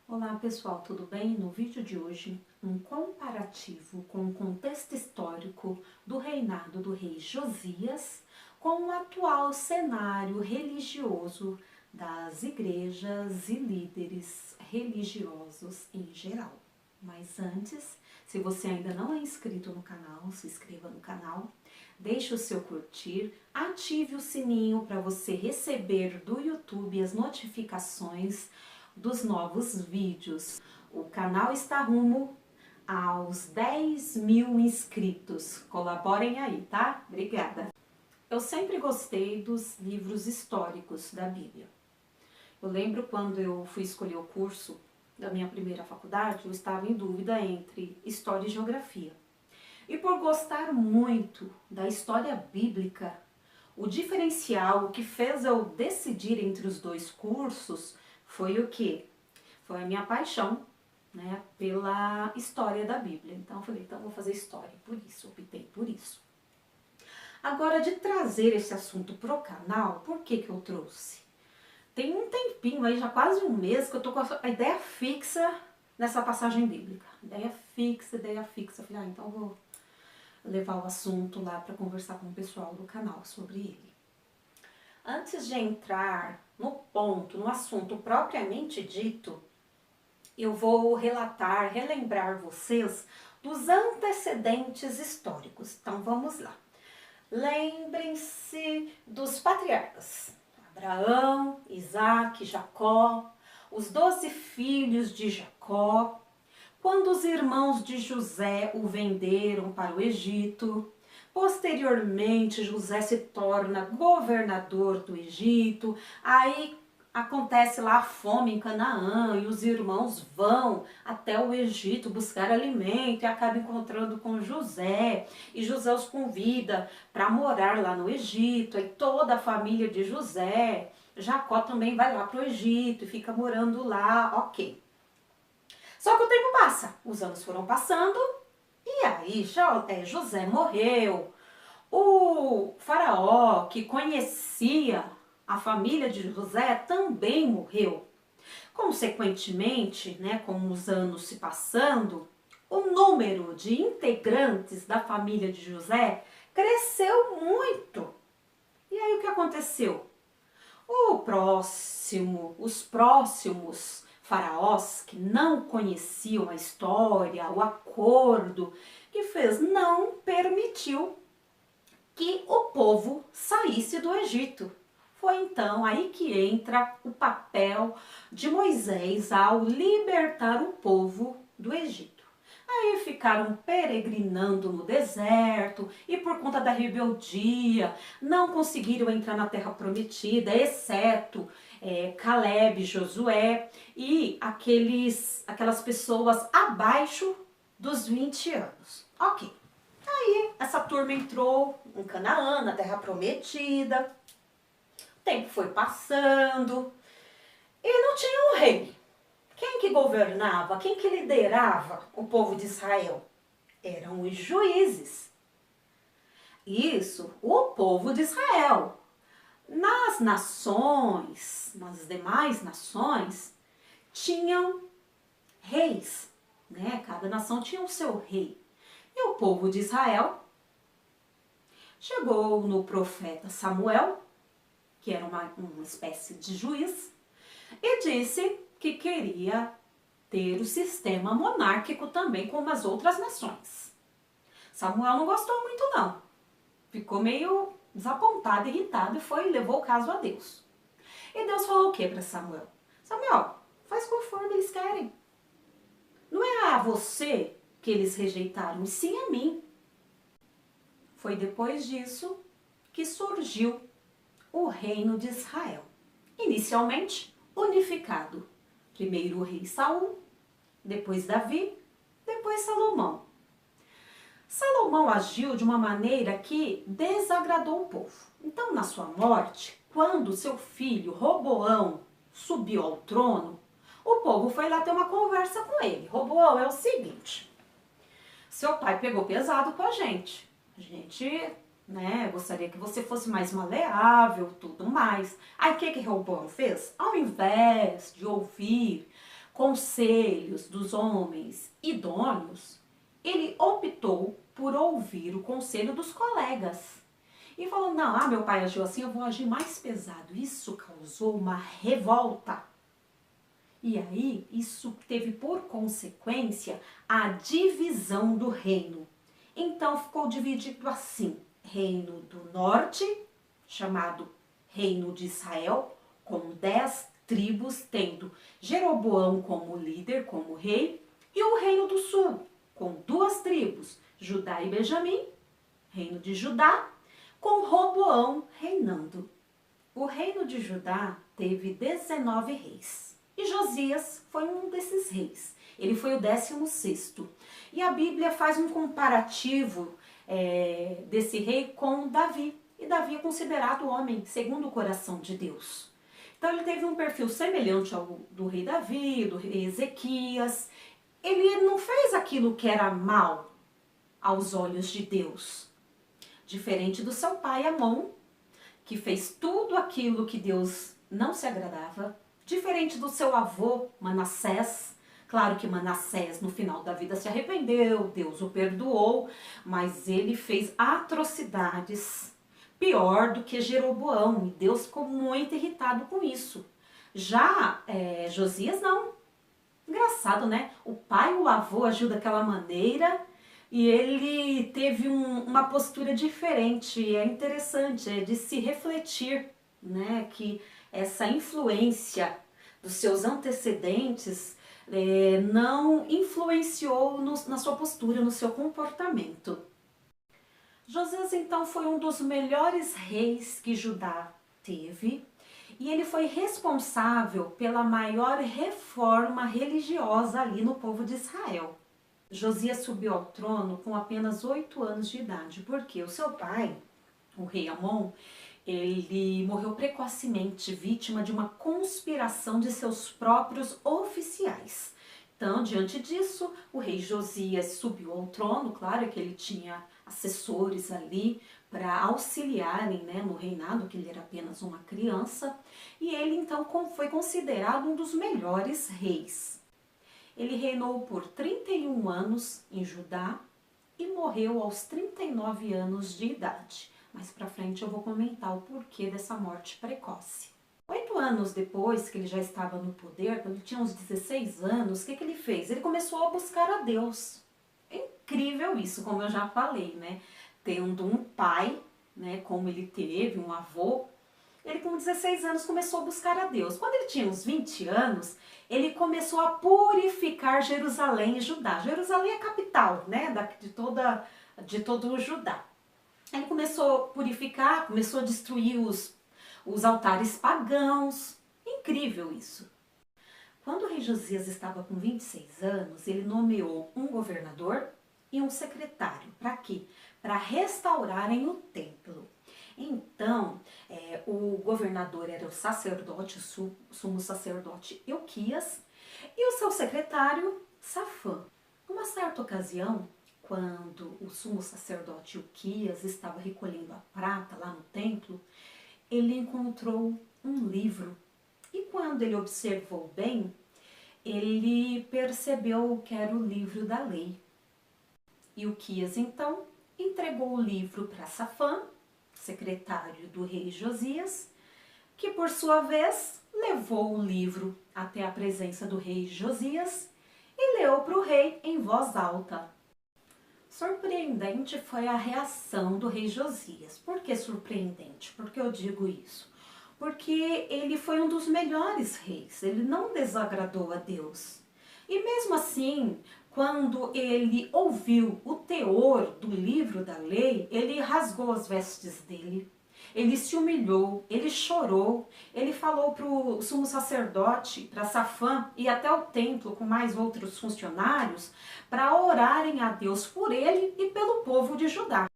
Olá pessoal, tudo bem? No vídeo de hoje, um comparativo com o contexto histórico do reinado do rei Josias com o atual cenário religioso das igrejas e líderes religiosos em geral. Mas antes, se você ainda não é inscrito no canal, se inscreva no canal, deixe o seu curtir, ative o sininho para você receber do YouTube as notificações dos novos vídeos. O canal está rumo aos 10.000 inscritos. Colaborem aí, tá? Obrigada. Eu sempre gostei dos livros históricos da Bíblia. Eu lembro quando eu fui escolher o curso da minha primeira faculdade, eu estava em dúvida entre História e Geografia. E por gostar muito da história bíblica, o diferencial, o que fez eu decidir entre os dois cursos foi o quê? Foi a minha paixão, né, pela história da Bíblia. Então eu falei, então vou fazer história, por isso, optei por isso. Agora, de trazer esse assunto pro canal, por que que eu trouxe? Tem um tempinho aí, já quase um mês, que eu tô com a ideia fixa nessa passagem bíblica. Ideia fixa, ideia fixa. Eu falei, então eu vou levar o assunto lá para conversar com o pessoal do canal sobre ele. Antes de entrar no ponto, no assunto propriamente dito, eu vou relembrar vocês dos antecedentes históricos. Então vamos lá. Lembrem-se dos patriarcas: Abraão, Isaac, Jacó, os 12 filhos de Jacó, quando os irmãos de José o venderam para o Egito. Posteriormente, José se torna governador do Egito. Aí acontece lá a fome em Canaã e os irmãos vão até o Egito buscar alimento e acabam encontrando com José. E José os convida para morar lá no Egito. Aí toda a família de José, Jacó também vai lá para o Egito e fica morando lá, ok. Só que o tempo passa, os anos foram passando e aí José morreu. O faraó que conhecia a família de José também morreu. Consequentemente, né, com os anos se passando, o número de integrantes da família de José cresceu muito. E aí o que aconteceu? Os próximos faraós que não conheciam a história, o acordo que fez, não permitiu que o povo saísse do Egito. Foi então aí que entra o papel de Moisés ao libertar o povo do Egito. Aí ficaram peregrinando no deserto e por conta da rebeldia não conseguiram entrar na terra prometida, exceto Caleb, Josué e aquelas pessoas abaixo dos 20 anos. Ok. Aí essa turma entrou em Canaã, na terra prometida. O tempo foi passando e não tinha um rei. Quem que governava, quem que liderava o povo de Israel? Eram os juízes. Isso, o povo de Israel. Nas nações, nas demais nações, tinham reis, né? Cada nação tinha o seu rei. E o povo de Israel chegou no profeta Samuel, que era uma espécie de juiz, e disse que queria ter o sistema monárquico também como as outras nações. Samuel não gostou muito não, ficou meio desapontado, irritado e levou o caso a Deus. E Deus falou o que para Samuel? Samuel, faz conforme eles querem. Não é a você que eles rejeitaram, e sim a mim. Foi depois disso que surgiu o reino de Israel. Inicialmente unificado. Primeiro o rei Saul, depois Davi, depois Salomão. Salomão agiu de uma maneira que desagradou o povo. Então, na sua morte, quando seu filho Roboão subiu ao trono, o povo foi lá ter uma conversa com ele. Roboão, é o seguinte, seu pai pegou pesado com a gente, né, gostaria que você fosse mais maleável, tudo mais. Aí o que Roboão fez? Ao invés de ouvir conselhos dos homens idôneos, ele optou por ouvir o conselho dos colegas. E falou, não, meu pai agiu assim, eu vou agir mais pesado. Isso causou uma revolta. E aí, isso teve por consequência a divisão do reino. Então, ficou dividido assim, reino do norte, chamado Reino de Israel, com 10 tribos, tendo Jeroboão como líder, como rei, e o reino do sul, com 2 tribos, Judá e Benjamim, reino de Judá, com Roboão reinando. O reino de Judá teve 19 reis, e Josias foi um desses reis. Ele foi o 16º. E a Bíblia faz um comparativo desse rei com Davi. E Davi é considerado homem segundo o coração de Deus. Então ele teve um perfil semelhante ao do rei Davi, do rei Ezequias. Ele não fez aquilo que era mal aos olhos de Deus. Diferente do seu pai Amon, que fez tudo aquilo que Deus não se agradava. Diferente do seu avô Manassés. Claro que Manassés no final da vida se arrependeu, Deus o perdoou, mas ele fez atrocidades pior do que Jeroboão, e Deus ficou muito irritado com isso. Já Josias não. Engraçado, né? O pai e o avô agiu daquela maneira e ele teve uma postura diferente. É interessante, é de se refletir, né? Que essa influência dos seus antecedentes não influenciou na sua postura, no seu comportamento. Josias então foi um dos melhores reis que Judá teve e ele foi responsável pela maior reforma religiosa ali no povo de Israel. Josias subiu ao trono com apenas 8 anos de idade, porque o seu pai, o rei Amon, ele morreu precocemente, vítima de uma conspiração de seus próprios oficiais. Então, diante disso, o rei Josias subiu ao trono, claro que ele tinha assessores ali para auxiliarem, né, no reinado, que ele era apenas uma criança, e ele então foi considerado um dos melhores reis. Ele reinou por 31 anos em Judá e morreu aos 39 anos de idade. Mais pra frente eu vou comentar o porquê dessa morte precoce. 8 anos depois que ele já estava no poder, quando ele tinha uns 16 anos, o que ele fez? Ele começou a buscar a Deus. É incrível isso, como eu já falei, né? Tendo um pai, né, como ele teve, um avô, ele com 16 anos começou a buscar a Deus. Quando ele tinha uns 20 anos, ele começou a purificar Jerusalém e Judá. Jerusalém é a capital, né, de todo o Judá. Ele começou a purificar, começou a destruir os altares pagãos. Incrível isso. Quando o rei Josias estava com 26 anos, ele nomeou um governador e um secretário. Para quê? Para restaurarem o templo. Então, o governador era o sacerdote, o sumo sacerdote Euquias, e o seu secretário, Safã. Numa certa ocasião, quando o sumo sacerdote Euquias estava recolhendo a prata lá no templo, ele encontrou um livro. E quando ele observou bem, ele percebeu que era o livro da lei. Euquias, então, entregou o livro para Safã, secretário do rei Josias, que por sua vez levou o livro até a presença do rei Josias e leu para o rei em voz alta. Surpreendente foi a reação do rei Josias. Por que surpreendente? Por que eu digo isso? Porque ele foi um dos melhores reis, ele não desagradou a Deus. E mesmo assim, quando ele ouviu o teor do livro da lei, ele rasgou as vestes dele, ele se humilhou, ele chorou, ele falou para o sumo sacerdote, para Safã, ir até o templo com mais outros funcionários, para orarem a Deus por ele e pelo povo de Judá.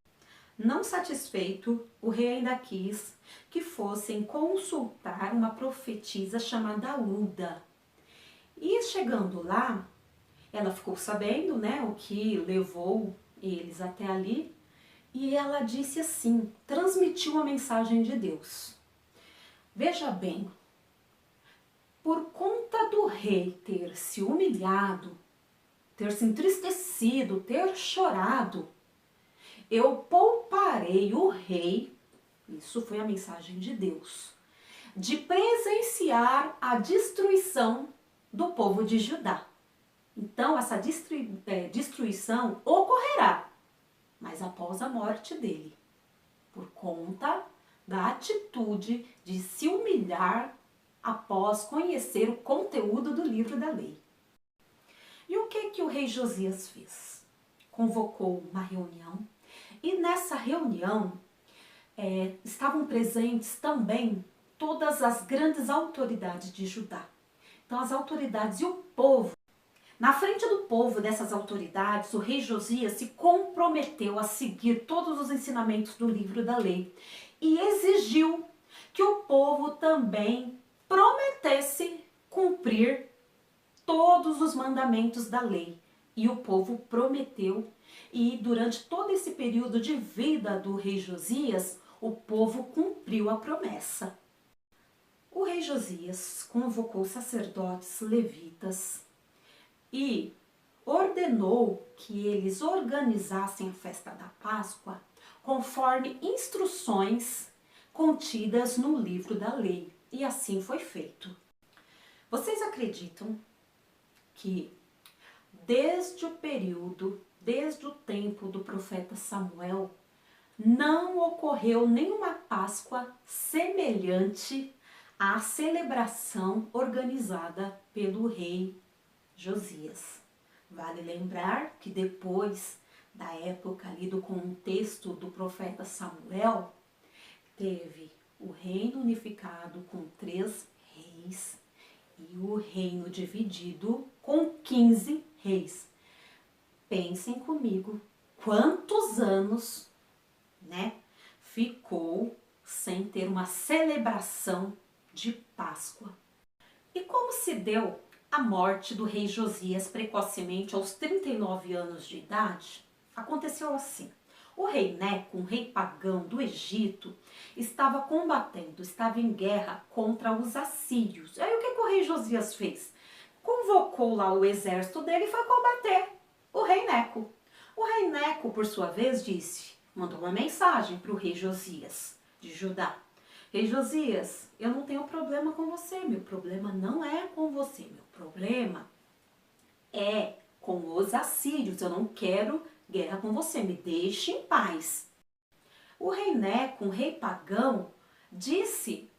Não satisfeito, o rei ainda quis que fossem consultar uma profetisa chamada Ulda. E chegando lá, ela ficou sabendo, né, o que levou eles até ali, e ela disse assim, transmitiu a mensagem de Deus. Veja bem, por conta conta do rei ter se humilhado, ter se entristecido, ter chorado, eu pouparei o rei, isso foi a mensagem de Deus, de presenciar a destruição do povo de Judá. Então, essa destruição ocorrerá, mas após a morte dele, por conta da atitude de se humilhar após conhecer o conteúdo do livro da lei. E o que o rei Josias fez? Convocou uma reunião e nessa reunião estavam presentes também todas as grandes autoridades de Judá. Então as autoridades e o povo. Na frente do povo, dessas autoridades, o rei Josias se comprometeu a seguir todos os ensinamentos do livro da lei e exigiu que o povo também prometesse cumprir todos os mandamentos da lei. E o povo prometeu, e durante todo esse período de vida do rei Josias, o povo cumpriu a promessa. O rei Josias convocou sacerdotes levitas e ordenou que eles organizassem a festa da Páscoa conforme instruções contidas no livro da lei. E assim foi feito. Vocês acreditam que desde o tempo do profeta Samuel, não ocorreu nenhuma Páscoa semelhante à celebração organizada pelo rei Josias? Vale lembrar que depois da época ali do contexto do profeta Samuel, teve o reino unificado com 3 reis e o reino dividido com 15 reis. Pensem comigo, quantos anos, ficou sem ter uma celebração de Páscoa. E como se deu a morte do rei Josias precocemente aos 39 anos de idade? Aconteceu assim. O rei Neco, um rei pagão do Egito, estava combatendo, estava em guerra contra os assírios. Aí o que o rei Josias fez? Convocou lá o exército dele e foi combater o rei Neco. O rei Neco, por sua vez, mandou uma mensagem para o rei Josias de Judá. Rei Josias, eu não tenho problema com você, meu problema não é com você, meu problema é com os assírios, eu não quero guerra com você, me deixe em paz. O rei Neco, um rei pagão, disse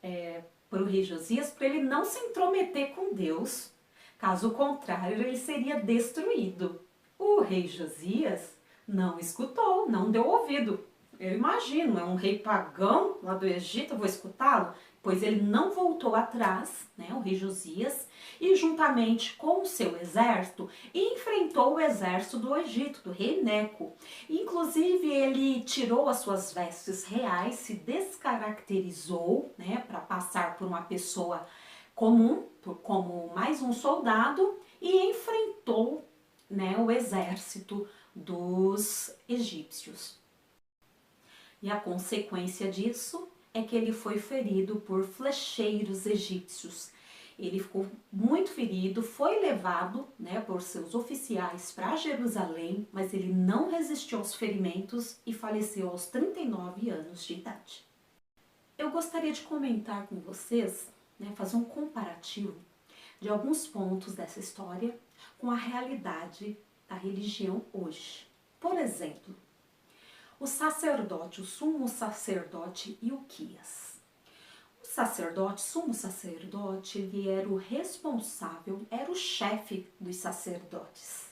para o rei Josias para ele não se intrometer com Deus, caso contrário ele seria destruído. O rei Josias não escutou, não deu ouvido. Eu imagino, é um rei pagão lá do Egito, eu vou escutá-lo? Pois ele não voltou atrás, o rei Josias, e juntamente com o seu exército, enfrentou o exército do Egito, do rei Neco. Inclusive, ele tirou as suas vestes reais, se descaracterizou, para passar por uma pessoa comum, como mais um soldado, e enfrentou, o exército dos egípcios. E a consequência disso é que ele foi ferido por flecheiros egípcios. Ele ficou muito ferido, foi levado por seus oficiais para Jerusalém, mas ele não resistiu aos ferimentos e faleceu aos 39 anos de idade. Eu gostaria de comentar com vocês, fazer um comparativo de alguns pontos dessa história com a realidade da religião hoje. Por exemplo, o sacerdote, o sumo sacerdote Ilquias. O sacerdote, sumo sacerdote, ele era o responsável, era o chefe dos sacerdotes.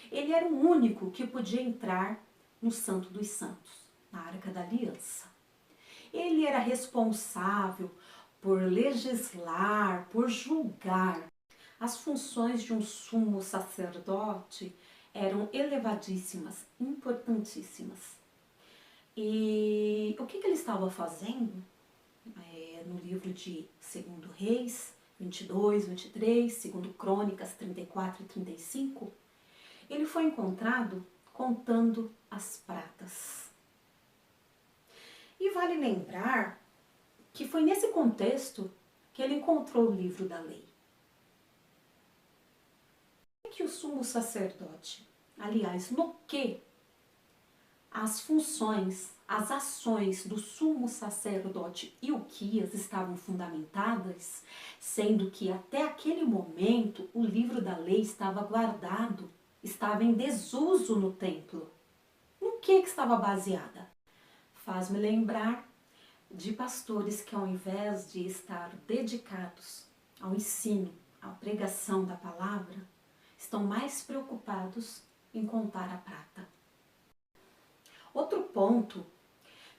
Ele era o único que podia entrar no Santo dos Santos, na Arca da Aliança. Ele era responsável por legislar, por julgar. As funções de um sumo sacerdote eram elevadíssimas, importantíssimas. E o que ele estava fazendo no livro de 2 Reis, 22, 23, 2 Crônicas 34 e 35, ele foi encontrado contando as pratas. E vale lembrar que foi nesse contexto que ele encontrou o livro da lei. que o sumo sacerdote, aliás, no que as funções, as ações do sumo sacerdote Ilquias estavam fundamentadas, sendo que até aquele momento o livro da lei estava guardado, estava em desuso no templo. No que estava baseada? Faz-me lembrar de pastores que, ao invés de estar dedicados ao ensino, à pregação da palavra, estão mais preocupados em contar a prata. Outro ponto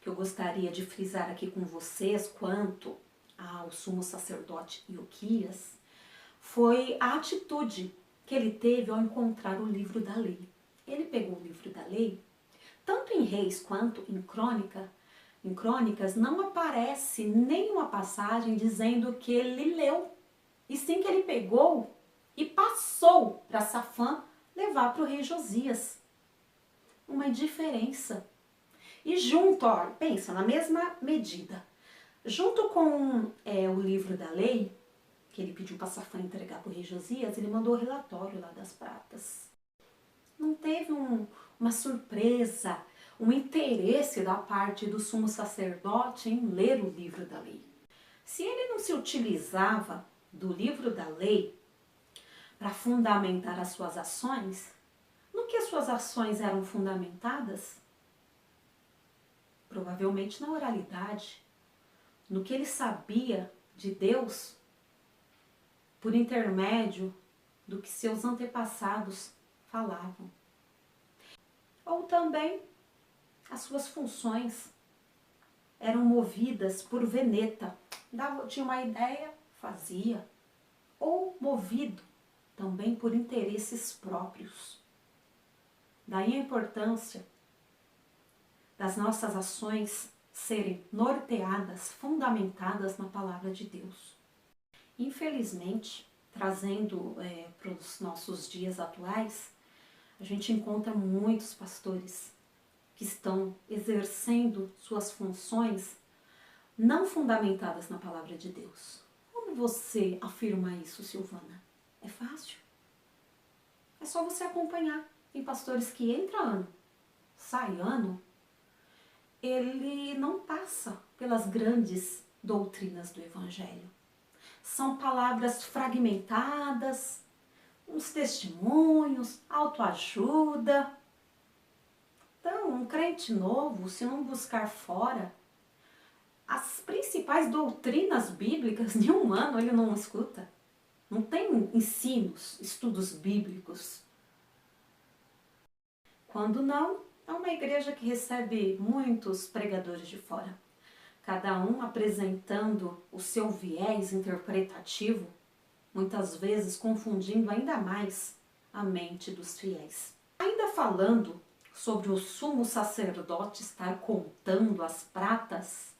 que eu gostaria de frisar aqui com vocês quanto ao sumo sacerdote Ilquias foi a atitude que ele teve ao encontrar o livro da lei. Ele pegou o livro da lei, tanto em Reis quanto em Crônicas não aparece nenhuma passagem dizendo que ele leu, e sim que ele pegou e passou para Safã levar para o rei Josias. Uma indiferença. E junto, ó, pensa, na mesma medida, junto com o livro da lei, que ele pediu para Safã entregar para o rei Josias, ele mandou o relatório lá das pratas. Não teve uma surpresa, um interesse da parte do sumo sacerdote em ler o livro da lei. Se ele não se utilizava do livro da lei para fundamentar as suas ações, no que as suas ações eram fundamentadas? Provavelmente na oralidade, no que ele sabia de Deus por intermédio do que seus antepassados falavam. Ou também as suas funções eram movidas por veneta. Tinha uma ideia, fazia. Ou movido também por interesses próprios. Daí a importância das nossas ações serem norteadas, fundamentadas na palavra de Deus. Infelizmente, trazendo para os nossos dias atuais, a gente encontra muitos pastores que estão exercendo suas funções não fundamentadas na palavra de Deus. Como você afirma isso, Silvana? É fácil. É só você acompanhar. Tem pastores que entra ano, sai ano, ele não passa pelas grandes doutrinas do Evangelho. São palavras fragmentadas, uns testemunhos, autoajuda. Então, um crente novo, se não buscar fora as principais doutrinas bíblicas, de um ano ele não escuta. Não tem ensinos, estudos bíblicos. Quando não, é uma igreja que recebe muitos pregadores de fora, cada um apresentando o seu viés interpretativo, muitas vezes confundindo ainda mais a mente dos fiéis. Ainda falando sobre o sumo sacerdote estar contando as pratas,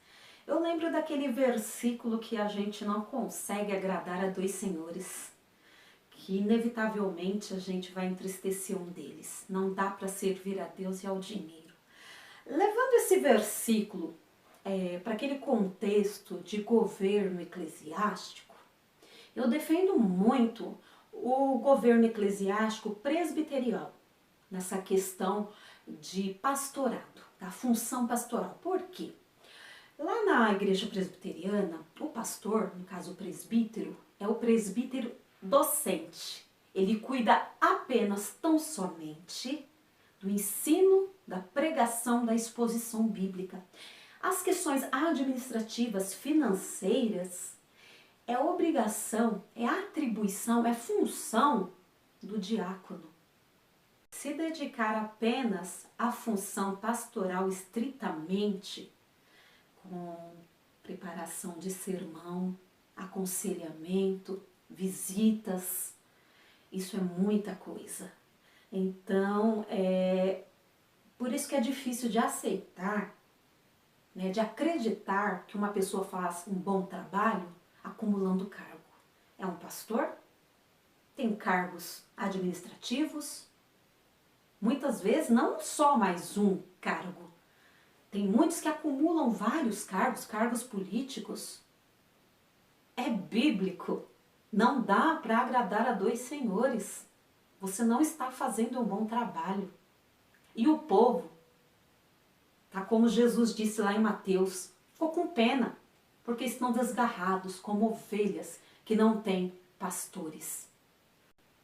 eu lembro daquele versículo que a gente não consegue agradar a dois senhores, que inevitavelmente a gente vai entristecer um deles. Não dá para servir a Deus e ao dinheiro. Levando esse versículo para aquele contexto de governo eclesiástico, eu defendo muito o governo eclesiástico presbiteriano nessa questão de pastorado, da função pastoral. Por quê? Lá na igreja presbiteriana, o pastor, no caso o presbítero, é o presbítero docente. Ele cuida apenas, tão somente, do ensino, da pregação, da exposição bíblica. As questões administrativas, financeiras, é obrigação, é atribuição, é função do diácono. Se dedicar apenas à função pastoral estritamente, com preparação de sermão, aconselhamento, visitas, isso é muita coisa. Então, por isso que é difícil de aceitar, né, de acreditar que uma pessoa faz um bom trabalho acumulando cargo. É um pastor, tem cargos administrativos, muitas vezes não só mais um cargo. Tem muitos que acumulam vários cargos, cargos políticos. É bíblico. Não dá para agradar a dois senhores. você não está fazendo um bom trabalho. E o povo, tá como Jesus disse lá em Mateus, ficou com pena, porque estão desgarrados como ovelhas que não têm pastores.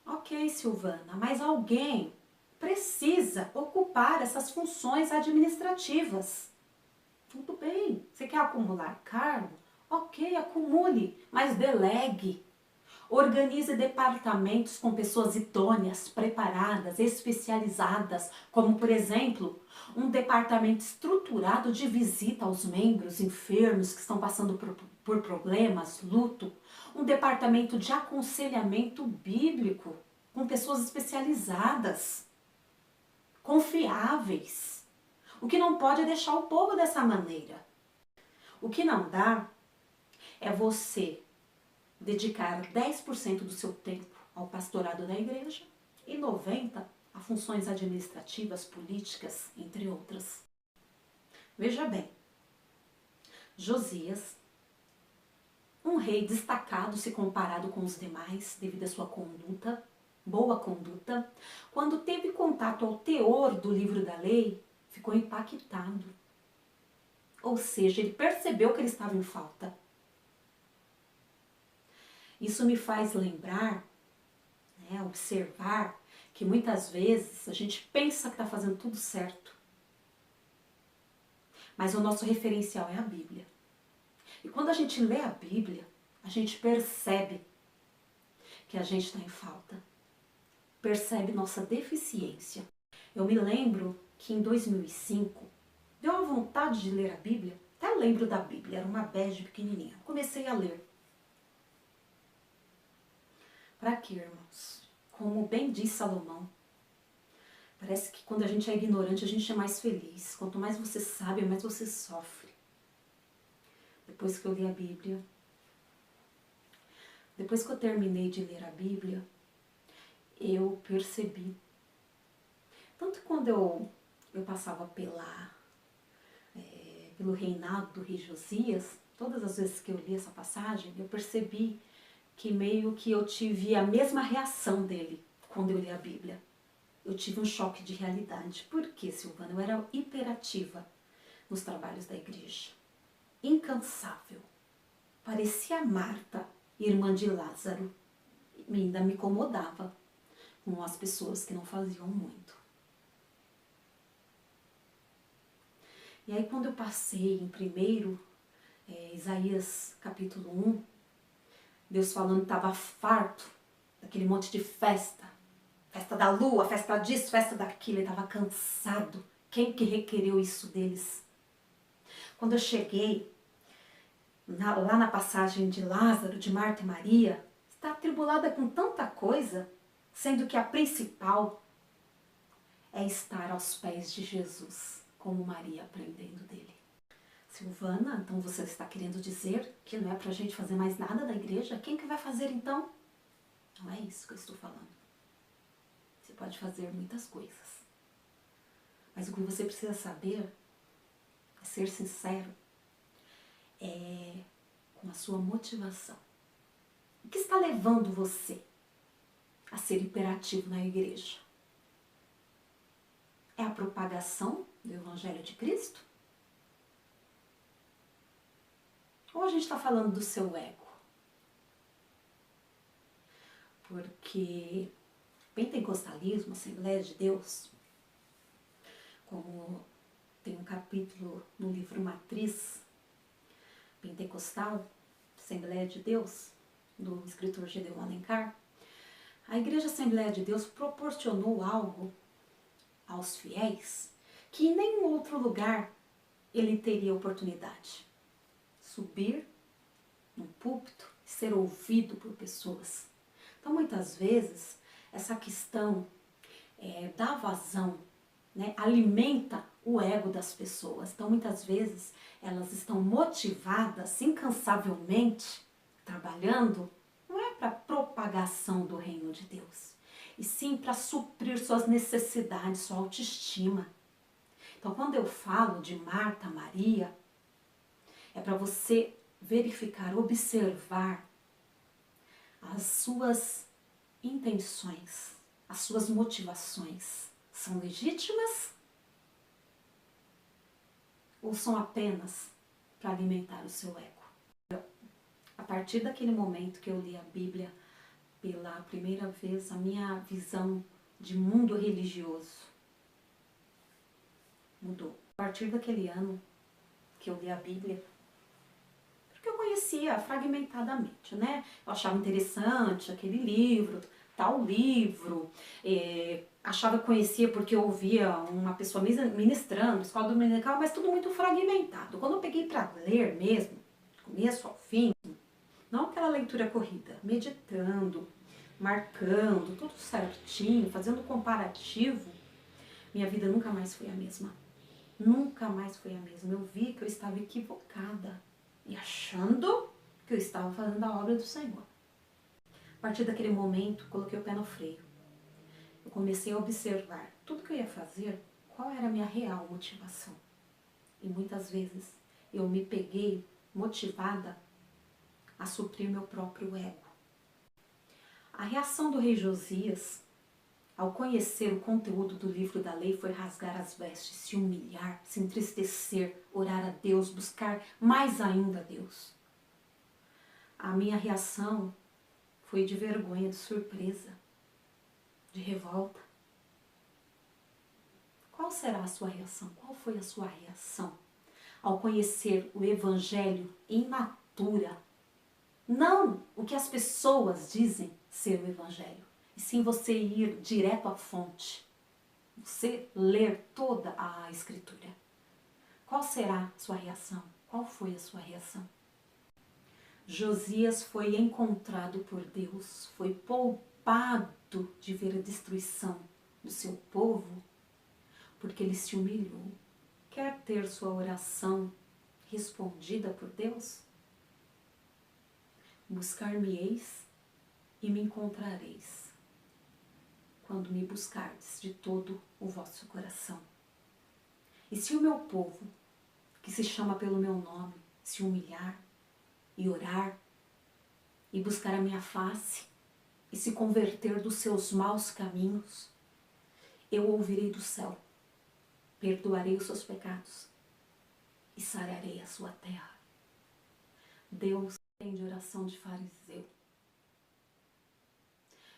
Ok, Silvana, mas alguém precisa ocupar essas funções administrativas. Tudo bem, você quer acumular cargo? Ok, acumule, mas delegue. Organize departamentos com pessoas idôneas, preparadas, especializadas, como, por exemplo, um departamento estruturado de visita aos membros enfermos que estão passando por problemas, luto, um departamento de aconselhamento bíblico, com pessoas especializadas, confiáveis. O que não pode é deixar o povo dessa maneira. O que não dá é você dedicar 10% do seu tempo ao pastorado da igreja e 90% a funções administrativas, políticas, entre outras. Veja bem, Josias, um rei destacado se comparado com os demais devido à sua conduta, boa conduta, quando teve contato ao teor do livro da lei, ficou impactado. Ou seja, ele percebeu que ele estava em falta. Isso me faz lembrar, observar, que muitas vezes a gente pensa que está fazendo tudo certo. Mas o nosso referencial é a Bíblia. E quando a gente lê a Bíblia, a gente percebe que a gente está em falta. Percebe nossa deficiência. Eu me lembro que em 2005, deu uma vontade de ler a Bíblia. Até lembro da Bíblia, era uma bege pequenininha. Comecei a ler. Para quê, irmãos? Como bem diz Salomão, parece que quando a gente é ignorante, a gente é mais feliz. Quanto mais você sabe, mais você sofre. Depois que eu li a Bíblia, depois que eu terminei de ler a Bíblia, eu percebi. Tanto quando eu passava pelo reinado do rei Josias, todas as vezes que eu li essa passagem, eu percebi que meio que eu tive a mesma reação dele quando eu li a Bíblia. Eu tive um choque de realidade. Por quê, Silvana? Eu era hiperativa nos trabalhos da igreja. Incansável. Parecia Marta, irmã de Lázaro. E ainda me incomodava com as pessoas que não faziam muito. E aí quando eu passei em primeiro, Isaías capítulo 1, Deus falando que estava farto daquele monte de festa. Festa da lua, festa disso, festa daquilo. Ele estava cansado. Quem que requereu isso deles? Quando eu cheguei lá na passagem de Lázaro, de Marta e Maria, está atribulada com tanta coisa, sendo que a principal é estar aos pés de Jesus, como Maria aprendendo dele. Silvana, então você está querendo dizer que não é para a gente fazer mais nada da igreja? Quem que vai fazer então? Não é isso que eu estou falando. Você pode fazer muitas coisas. Mas o que você precisa saber é ser sincero com a sua motivação. O que está levando você a ser hiperativo na igreja? É a propagação do Evangelho de Cristo? Ou a gente está falando do seu ego? Porque pentecostalismo, Assembleia de Deus, como tem um capítulo no livro Matriz Pentecostal, Assembleia de Deus, do escritor Gedeon Alencar, a Igreja Assembleia de Deus proporcionou algo aos fiéis que em nenhum outro lugar ele teria oportunidade. Subir num púlpito e ser ouvido por pessoas. Então, muitas vezes, essa questão da vazão, alimenta o ego das pessoas. Então, muitas vezes, elas estão motivadas incansavelmente, trabalhando, não é para a propagação do reino de Deus, e sim para suprir suas necessidades, sua autoestima. Então, quando eu falo de Marta, Maria, é para você verificar, observar as suas intenções. As suas motivações são legítimas ou são apenas para alimentar o seu ego? A partir daquele momento que eu li a Bíblia pela primeira vez, a minha visão de mundo religioso mudou. A partir daquele ano que eu li a Bíblia, porque eu conhecia fragmentadamente, né? Eu achava interessante aquele livro, tal livro, achava que conhecia porque eu ouvia uma pessoa ministrando, escola dominical, mas tudo muito fragmentado. Quando eu peguei para ler mesmo, do começo ao fim, não aquela leitura corrida, meditando, marcando, tudo certinho, fazendo comparativo, minha vida nunca mais foi a mesma. Nunca mais foi a mesma. Eu vi que eu estava equivocada e achando que eu estava fazendo a obra do Senhor. A partir daquele momento, coloquei o pé no freio. Eu comecei a observar tudo que eu ia fazer, qual era a minha real motivação. E muitas vezes eu me peguei motivada a suprir meu próprio ego. A reação do rei Josias, ao conhecer o conteúdo do livro da lei, foi rasgar as vestes, se humilhar, se entristecer, orar a Deus, buscar mais ainda a Deus. A minha reação foi de vergonha, de surpresa, de revolta. Qual será a sua reação? Qual foi a sua reação ao conhecer o Evangelho in natura? Não o que as pessoas dizem ser o Evangelho, e sim você ir direto à fonte. Você ler toda a Escritura. Qual será a sua reação? Qual foi a sua reação? Josias foi encontrado por Deus, foi poupado de ver a destruição do seu povo, porque ele se humilhou. Quer ter sua oração respondida por Deus? Buscar-me-eis e me encontrareis, quando me buscardes de todo o vosso coração. E se o meu povo, que se chama pelo meu nome, se humilhar e orar e buscar a minha face e se converter dos seus maus caminhos, eu ouvirei do céu, perdoarei os seus pecados e sararei a sua terra. Deus não atende oração de fariseu.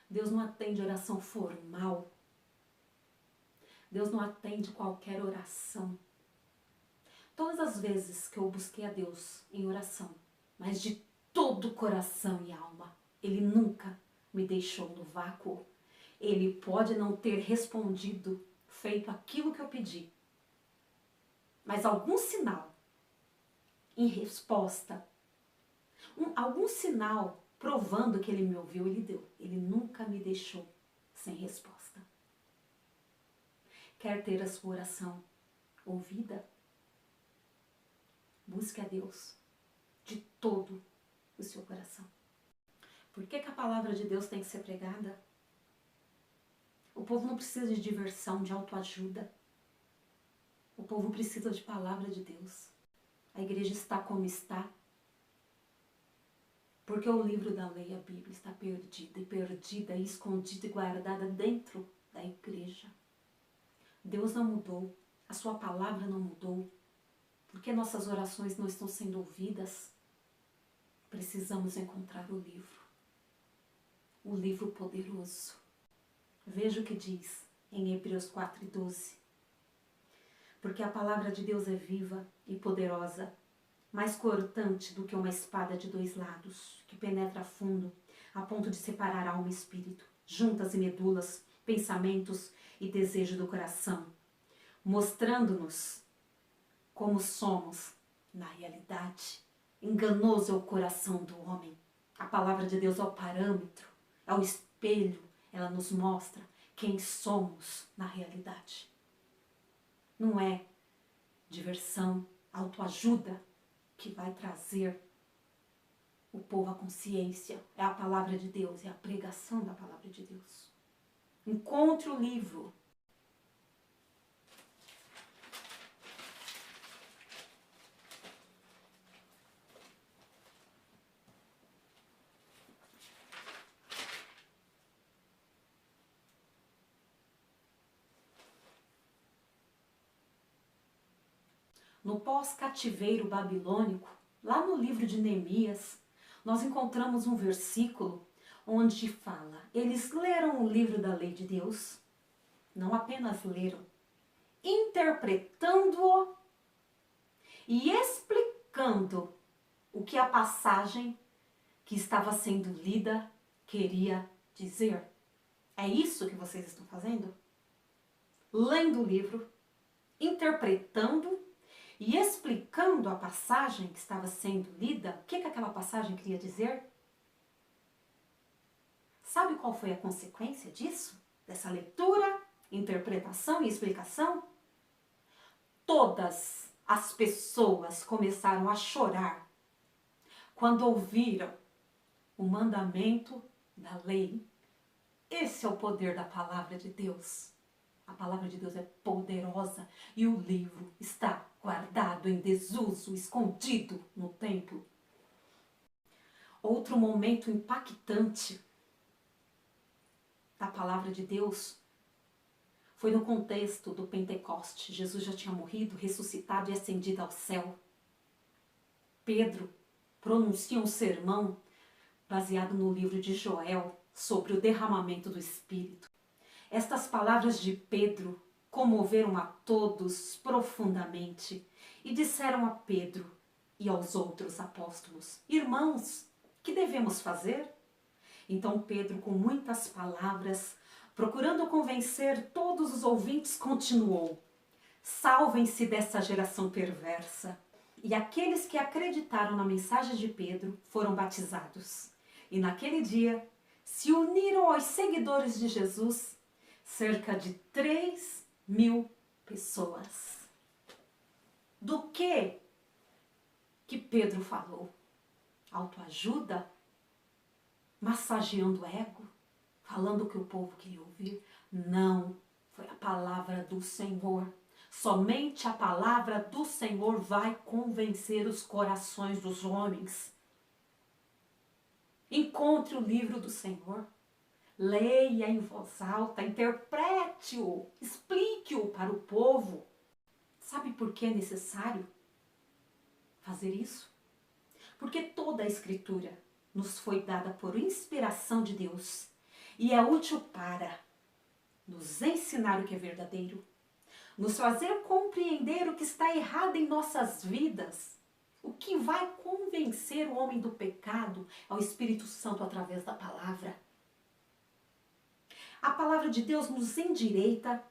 Deus não atende oração formal. Deus não atende qualquer oração. Todas as vezes que eu busquei a Deus em oração, mas de todo o coração e alma, Ele nunca me deixou no vácuo. Ele pode não ter respondido, feito aquilo que eu pedi, mas algum sinal em resposta, algum sinal provando que Ele me ouviu, Ele deu. Ele nunca me deixou sem resposta. Quer ter a sua oração ouvida? Busque a Deus de todo o seu coração. Por que a palavra de Deus tem que ser pregada? O povo não precisa de diversão, de autoajuda. O povo precisa de palavra de Deus. A igreja está como está, porque o livro da lei, a Bíblia, está perdida, escondida e guardada dentro da igreja. Deus não mudou, a sua palavra não mudou. Porque nossas orações não estão sendo ouvidas? Precisamos encontrar o livro poderoso. Veja o que diz em Hebreus 4:12. Porque a palavra de Deus é viva e poderosa, mais cortante do que uma espada de dois lados, que penetra a fundo, a ponto de separar alma e espírito, juntas e medulas, pensamentos e desejo do coração, mostrando-nos como somos na realidade. Enganoso é o coração do homem. A palavra de Deus é o parâmetro, é o espelho, ela nos mostra quem somos na realidade. Não é diversão, autoajuda que vai trazer o povo à consciência. É a palavra de Deus, é a pregação da palavra de Deus. Encontre o livro. no pós-cativeiro babilônico, lá no livro de Neemias, nós encontramos um versículo onde fala: eles leram o livro da lei de Deus, não apenas leram, interpretando-o e explicando o que a passagem que estava sendo lida queria dizer. É isso que vocês estão fazendo? Lendo o livro, interpretando e explicando a passagem que estava sendo lida, o que aquela passagem queria dizer? Sabe qual foi a consequência disso? Dessa leitura, interpretação e explicação? Todas as pessoas começaram a chorar quando ouviram o mandamento da lei. Esse é o poder da palavra de Deus. A palavra de Deus é poderosa e o livro está guardado em desuso, escondido no templo. Outro momento impactante da palavra de Deus foi no contexto do Pentecoste. Jesus já tinha morrido, ressuscitado e ascendido ao céu. Pedro pronuncia um sermão baseado no livro de Joel sobre o derramamento do Espírito. Estas palavras de Pedro comoveram a todos profundamente e disseram a Pedro e aos outros apóstolos: irmãos, que devemos fazer? Então Pedro, com muitas palavras, procurando convencer todos os ouvintes, continuou: salvem-se dessa geração perversa. E aqueles que acreditaram na mensagem de Pedro foram batizados. E naquele dia se uniram aos seguidores de Jesus cerca de 3.000 pessoas. Do que Pedro falou? Autoajuda? Massageando o ego? Falando o que o povo queria ouvir? Não, foi a palavra do Senhor. Somente a palavra do Senhor vai convencer os corações dos homens. Encontre o livro do Senhor, leia em voz alta, interprete-o, explique-o para o povo. Sabe por que é necessário fazer isso? Porque toda a Escritura nos foi dada por inspiração de Deus e é útil para nos ensinar o que é verdadeiro, nos fazer compreender o que está errado em nossas vidas. O que vai convencer o homem do pecado é o Espírito Santo através da palavra. A palavra de Deus nos endireita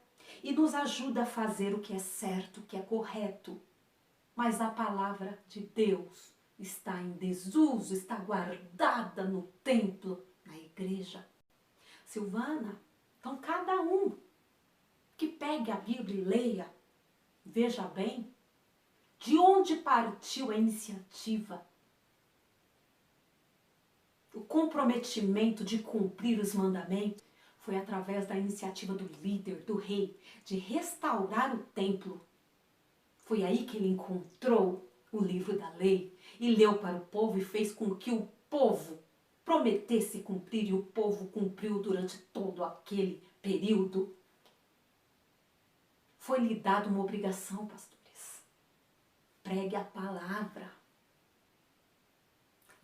e nos ajuda a fazer o que é certo, o que é correto. Mas a palavra de Deus está em desuso, está guardada no templo, na igreja. Silvana, então cada um que pegue a Bíblia e leia, veja bem, de onde partiu a iniciativa, o comprometimento de cumprir os mandamentos, foi através da iniciativa do líder, do rei, de restaurar o templo. Foi aí que ele encontrou o livro da lei e leu para o povo e fez com que o povo prometesse cumprir, e o povo cumpriu durante todo aquele período. Foi-lhe dada uma obrigação, pastores. Pregue a palavra.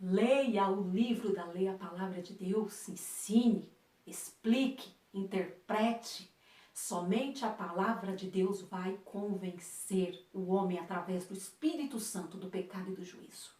Leia o livro da lei, a palavra de Deus, ensine, explique, interprete. Somente a palavra de Deus vai convencer o homem através do Espírito Santo do pecado e do juízo.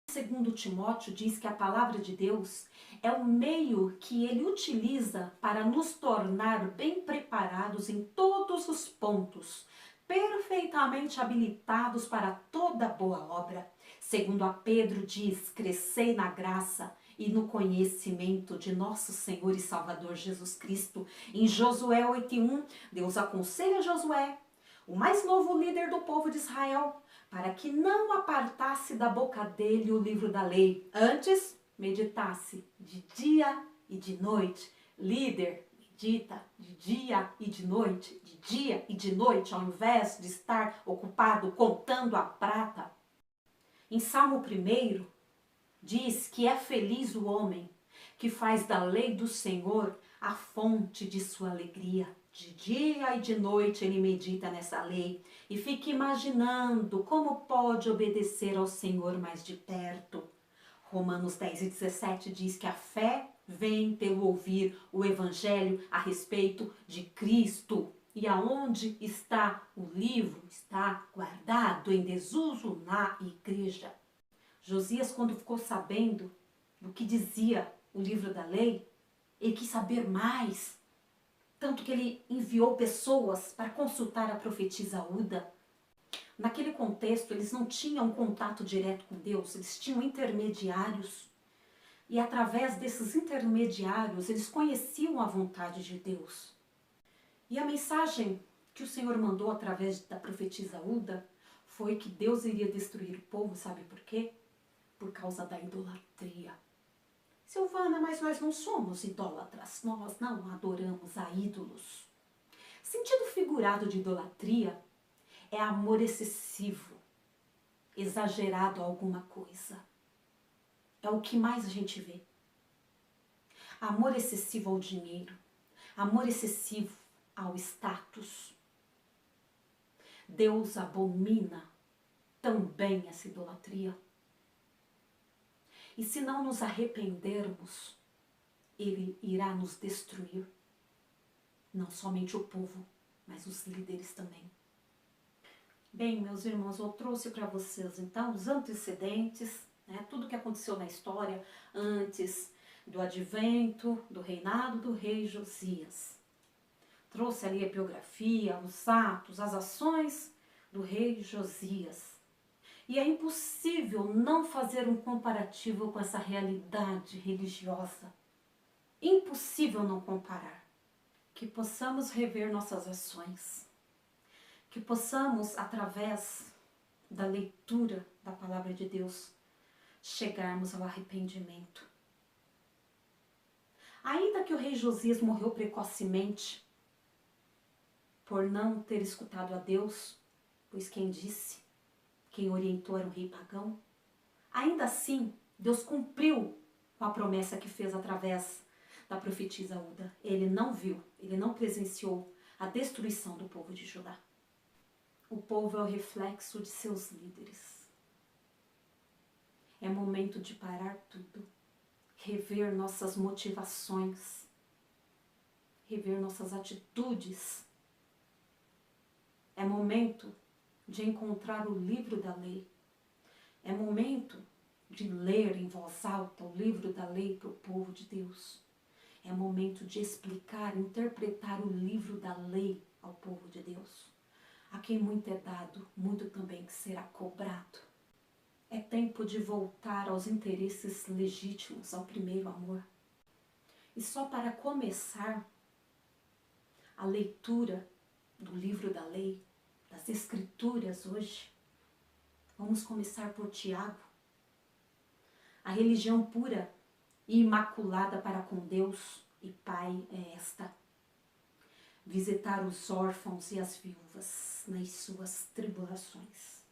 Segundo Timóteo diz que a palavra de Deus é o meio que ele utiliza para nos tornar bem preparados em todos os pontos, perfeitamente habilitados para toda boa obra. Segundo a Pedro diz, crescei na graça e no conhecimento de nosso Senhor e Salvador Jesus Cristo. Em Josué 8:1, Deus aconselha Josué, o mais novo líder do povo de Israel, para que não apartasse da boca dele o livro da lei. Antes, meditasse de dia e de noite. Líder, medita de dia e de noite, ao invés de estar ocupado contando a prata. Em Salmo 1, diz que é feliz o homem que faz da lei do Senhor a fonte de sua alegria. De dia e de noite ele medita nessa lei e fica imaginando como pode obedecer ao Senhor mais de perto. Romanos 10:17 diz que a fé vem pelo ouvir o evangelho a respeito de Cristo. E aonde está o livro? Está guardado em desuso na igreja. Josias, quando ficou sabendo do que dizia o livro da lei, ele quis saber mais. Tanto que ele enviou pessoas para consultar a profetisa Uda. Naquele contexto, eles não tinham contato direto com Deus, eles tinham intermediários. E através desses intermediários, eles conheciam a vontade de Deus. E a mensagem que o Senhor mandou através da profetisa Uda foi que Deus iria destruir o povo, sabe por quê? Por causa da idolatria. Silvana, mas nós não somos idólatras, nós não adoramos a ídolos. Sentido figurado de idolatria é amor excessivo, exagerado a alguma coisa. É o que mais a gente vê. Amor excessivo ao dinheiro, amor excessivo ao status. Deus abomina também essa idolatria. E se não nos arrependermos, ele irá nos destruir. Não somente o povo, mas os líderes também. Bem, meus irmãos, eu trouxe para vocês então os antecedentes, né, tudo que aconteceu na história antes do advento, do reinado do rei Josias. Trouxe ali a biografia, os atos, as ações do rei Josias. E é impossível não fazer um comparativo com essa realidade religiosa. Impossível não comparar. Que possamos rever nossas ações. Que possamos, através da leitura da palavra de Deus, chegarmos ao arrependimento. Ainda que o rei Josias morreu precocemente, por não ter escutado a Deus, pois quem disse, quem orientou era um rei pagão, ainda assim, Deus cumpriu com a promessa que fez através da profetisa Uda. Ele não viu, ele não presenciou a destruição do povo de Judá. O povo é o reflexo de seus líderes. É momento de parar tudo, rever nossas motivações, rever nossas atitudes. É momento de encontrar o livro da lei. É momento de ler em voz alta o livro da lei para o povo de Deus. É momento de explicar, interpretar o livro da lei ao povo de Deus. A quem muito é dado, muito também será cobrado. É tempo de voltar aos interesses legítimos, ao primeiro amor. E só para começar a leitura do livro da lei, das Escrituras hoje, vamos começar por Tiago. A religião pura e imaculada para com Deus e Pai é esta: visitar os órfãos e as viúvas nas suas tribulações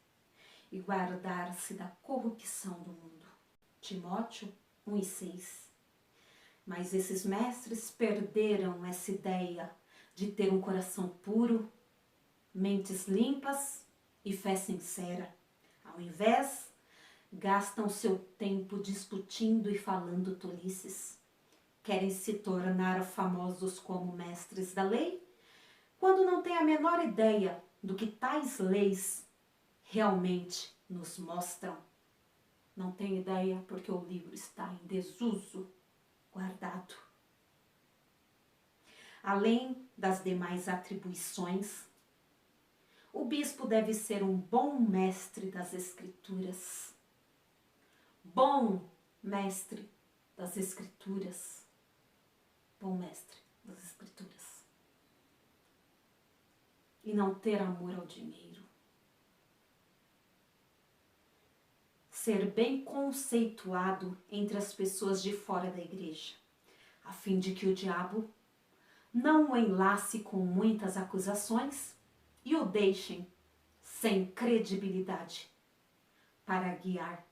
e guardar-se da corrupção do mundo. Timóteo 1:6. Mas esses mestres perderam essa ideia de ter um coração puro, mentes limpas e fé sincera. Ao invés, gastam seu tempo discutindo e falando tolices. Querem se tornar famosos como mestres da lei, quando não têm a menor ideia do que tais leis realmente nos mostram. Não tem ideia porque o livro está em desuso, guardado. Além das demais atribuições, o bispo deve ser um bom mestre das Escrituras. Bom mestre das Escrituras. Bom mestre das Escrituras. E não ter amor ao dinheiro. Ser bem conceituado entre as pessoas de fora da igreja, a fim de que o diabo não o enlace com muitas acusações e o deixem sem credibilidade para guiar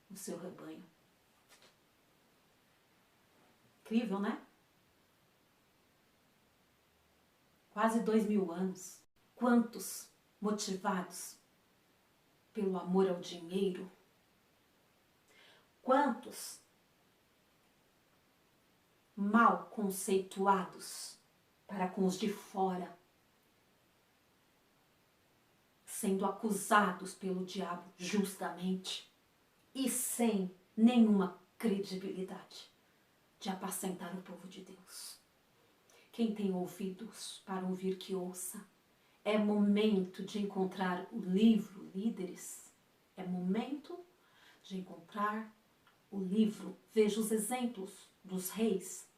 o seu rebanho. Incrível, né? quase 2000 anos. Quantos motivados pelo amor ao dinheiro? Quantos mal conceituados para com os de fora, sendo acusados pelo diabo justamente e sem nenhuma credibilidade de apacentar o povo de Deus. Quem tem ouvidos para ouvir, que ouça. É momento de encontrar o livro Líderes. É momento de encontrar o livro. Veja os exemplos dos reis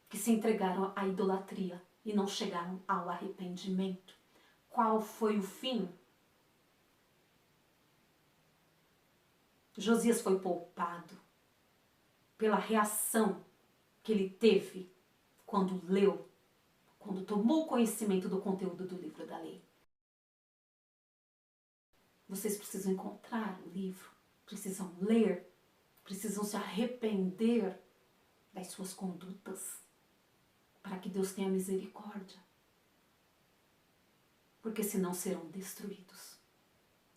que se entregaram à idolatria e não chegaram ao arrependimento. Qual foi o fim? Josias foi poupado pela reação que ele teve quando leu, quando tomou conhecimento do conteúdo do livro da lei. Vocês precisam encontrar o livro, precisam ler, precisam se arrepender das suas condutas, para que Deus tenha misericórdia. Porque senão serão destruídos.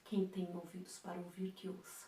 Quem tem ouvidos para ouvir, que ouça.